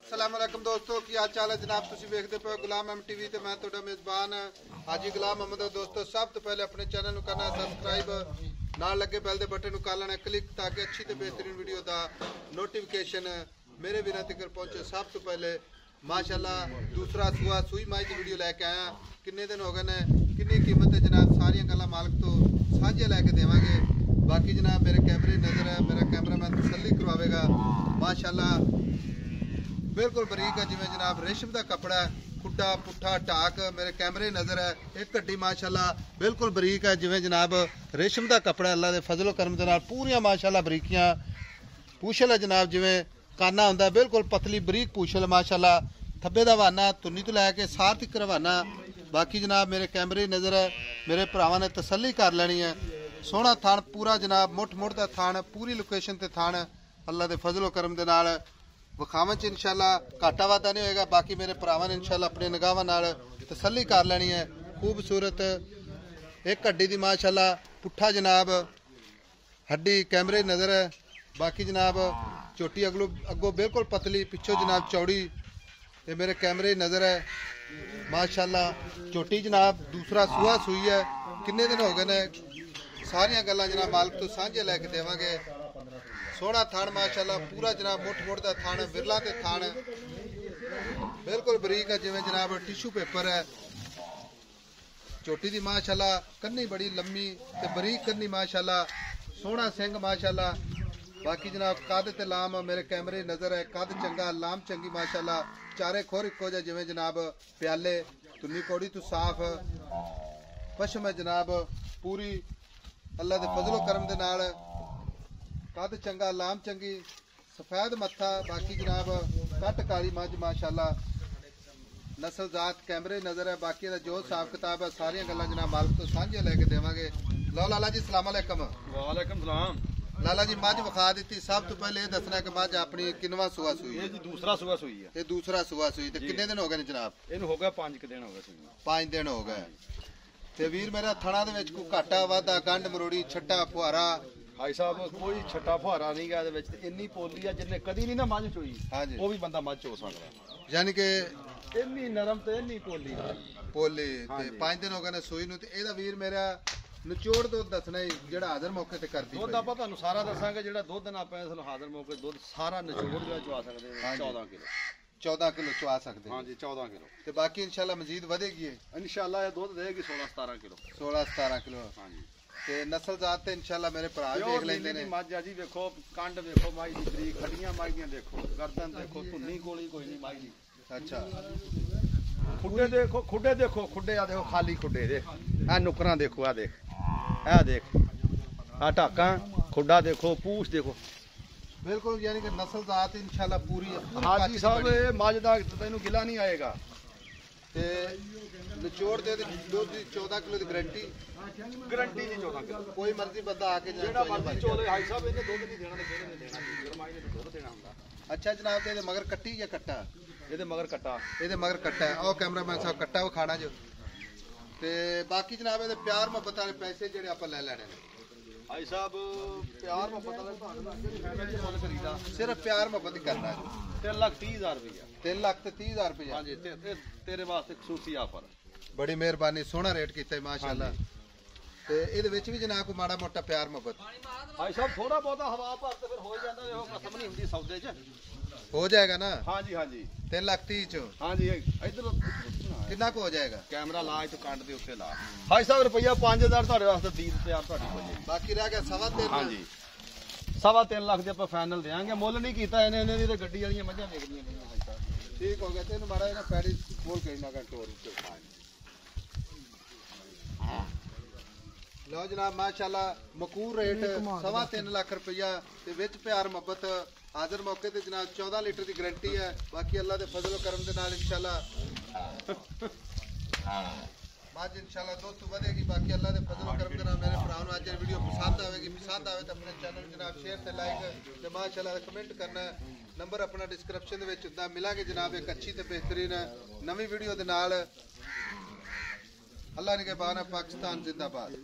अस्सलाम वालेकुम दोस्तों की हाल चाल है जनाब तुसी देखते पे गुलाम एम टीवी ते मैं तुहाडा मेजबान हाजी गुलाम अहमद। दोस्तों सब तो पहले अपने चैनल नु करना सब्सक्राइब नाल लगे बेल दे बटन नु कर लेना क्लिक ताकि अच्छी ते बेहतरीन वीडियो दा नोटिफिकेशन मेरे वीरां तक पहुंचे। सब तो पहले माशाल्लाह दूसरा सुई माई की वीडियो लैके आया। किन्ने दिन हो गए ने किन्नी कीमत है जनाब सारियां गल्लां मालिक तो साझे लैके देवांगे। बाकी जनाब मेरे कैमरे नज़र है मेरा कैमरामैन तसल्ली करवाएगा। माशाल्लाह बिल्कुल बरीक है जिवें जनाब रेशम का कपड़ा है खुट्टा पुट्ठा टाक मेरे कैमरे नज़र है। एक हड्डी माशाल्लाह बिल्कुल बरीक है जिवें जनाब रेशम का कपड़ा अल्लाह के फजलो करम दे नाल पूरियां माशाल्लाह बरीकियां पूछल है जनाब जिवें काना होंदा बिल्कुल पतली बरीक पूछल माशाल्लाह थब्बे दा वाना तुन्नी तो लैके सार तक रवाना। बाकी जनाब मेरे कैमरे नज़र है मेरे भरावां ने तसल्ली कर लेनी है। सोहना थान पूरा जनाब मुठ मुठ दा थान पूरी लोकेशन ते थान अल्लाह के फजलो करम दे नाल विखावन च इंशाल्लाह घाटा वाधा नहीं होएगा। बाकी मेरे भरावां ने इंशाल्लाह अपने निगाहां नाल तसल्ली कर लेनी है। खूबसूरत एक हड्डी दी माशाल्लाह पुट्ठा जनाब हड्डी कैमरे नज़र है। बाकी जनाब चोटी अगों बिल्कुल पतली पिछों जनाब चौड़ी ये मेरे कैमरे नज़र है। माशाल्लाह चोटी जनाब दूसरा सुहा सुई है। किन्ने दिन हो गए ने सारियां गल्लां जनाब मालिक तो सांझे लैके देवांगे। सोहना थान माशाल्लाह पूरा जनाब मुठ मुठ दा थान विरला ते थान बिल्कुल बरीक है जिवें जनाब टिशू पेपर है। चोटी दी माशाल्लाह कन्नी बड़ी लम्मी ते बरीक कन्नी माशाल्लाह सोहना सिंह माशाल्लाह। बाकी जनाब कद ते लाम मेरे कैमरे नज़र है कद चंगा लाम चंगी माशाल्लाह चारे खोर इको जिहा जिवें जनाब प्याले तुन्नी कौड़ी तो साफ पशम है जनाब पूरी अल्लाह के फजलो करम दे नाल कद चंगा लाम चंगी सफेद मत्था। बाकी जनाब कट काली मझ माशाल्लाह नस्ल जात कैमरे नज़र है। बाकी जो हिसाब किताब है सारियां गल्लां जनाब मालिक तो सांझे लैके देवांगे। लो लाला जी सलाम अलैकुम। वालेकुम सलाम। लाला जी मझ विखा दी सब तो पहले दसना कि मझ अपनी किनवा सुआ सुई है? दूसरा सुआ सुई है। ये दूसरा सुआ सुई ते कितने दिन हो गए जनाब? इन हो गया 5 दिन हो गए। 5 दिन हो गए ते वीर मेरा थणा दे विच कोई घाटा वाधा गंढ मरोड़ी छट्टा फुहारा? भाई साहब कोई छट्टा फुहारा नहीं गा दे विच इन्नी पोली है जिन्ने कदी नहीं ना मझ चोई वो भी बंदा मझ चो सकदा। यानी कि इन्नी नरम ते इन्नी पोली ते 5 दिन हो गए ने सूई नु ते एदा वीर मेरा निचोड़ दो दसना ही जेड़ा हाजिर मौके ते करदी दुध आपा तुहानू सारा दसांगे जेड़ा दुध ना पे असल हाजिर मौके दुध सारा निचोड़ जो चवा सकदे 14 किलो 14 किलो चवा सकदे। हां जी 14 किलो ते बाकी इंशाल्लाह मजीद बढ़ेगी इंशाल्लाह ये दुध देगी 16-17 किलो 16-17 किलो। हां जी ते नस्ल जात ते इंशाल्लाह मेरे भरा देख लेंदे ने। मझ आ जी देखो कंड देखो माई दी बरीक हड्डियां माई दी देखो गर्दन देखो धुन्नी कोली कोई नहीं माई दी। अच्छा खुडे देखो खुडे देखो खुडे आ देखो खाली खुडे देख आ नुकरा देखो आ देख आ ढाका खुडा देखो पूछ देखो बिल्कुल यानी कि नस्ल जात इंशाल्लाह पूरी। हाजी साहब ये मझ दा तैनू गिला नहीं आएगा ते निचोड़ दे दुध दी 14 किलो दी गारंटी जी 14 किलो कोई मर्जी बंदा आके जेड़ा मर्जी चोले हाजी साहब इन्हें दुध नहीं देना ते किहने नहीं देना गरमाई ने दुध देना हुंदा। अच्छा जनाब ते मगर कट्टी या कट्टा? ਇਹਦੇ ਮਗਰ ਕੱਟਾ है। आओ कैमरामैन साहब कट्टा विखाना जो ते बाकी जनाब ये प्यार मोहब्बत वाले पैसे जेडे आप ले लेने ने भाई साहब प्यार मोहब्बत वाले मुल करीदा सिर्फ प्यार मोहब्बत ही करना है। 3,30,000 रुपया 3,30,000 रुपया। हाँ जी तेरे वास्ते खसूसी ऑफर बड़ी मेहरबानी सोहना रेट किया माशाल्लाह। ते इहदे विच भी जनाब को माड़ा मोटा प्यार मोहब्बत भाई साहब थोड़ा बहुत हवा भर ते फिर हो जाता है खत्म नहीं हुंदी सौदे च हो जाएगा ना? हाँ जी 3,30,000 चो हाँ जी इधर कितना को हो जाएगा? कैमरा ला तो कंड दे उत्ते ला भाई साहब रुपया 5,000 ਤੁਹਾਡੇ ਵਾਸਤੇ 30 तैयार ਤੁਹਾਡੀ ਹੋ ਜਾਏਗੀ। बाकी रह गया 3.5 हाँ जी 3.5 ਲੱਖ ਦੇ ਆਪਾਂ ਫਾਈਨਲ ਦੇਾਂਗੇ ਮੁੱਲ ਨਹੀਂ ਕੀਤਾ ਇਹਨੇ ਦੀ ਤੇ ਗੱਡੀ ਵਾਲੀਆਂ ਮੱਝਾਂ ਵੇਚਦੀਆਂ ਪਈਆਂ ਭਾਈ ਸਾਹਿਬ। ठीक हो गया तेन माड़ा ना पैड़ी खोल के ना टोर लो जनाब माशाल्लाह मकूर रेट 3.5 लाख रुपया ते विच प्यार मोहब्बत हाजिर मौके ते जनाब 14 लीटर की गारंटी है। बाकी अल्लाह के फजलो करम दे नाल इंशाल्लाह आज इंशाल्लाह दोस्तों बढ़ेगी। बाकी अल्लाह के फजलो करम दे नाल मेरे भरावां नूं अज वीडियो पसंद आवेगी पसंद आवे तो अपने चैनल जनाब शेयर ते लाइक ते माशाल्लाह कमेंट करना है। नंबर अपना डिस्क्रिप्शन दे विच हुंदा मिलांगे जनाब एक अच्छी ते बेहतरीन नवी वीडियो दे नाल। अल्लाह ने के बाना पाकिस्तान जिंदाबाद।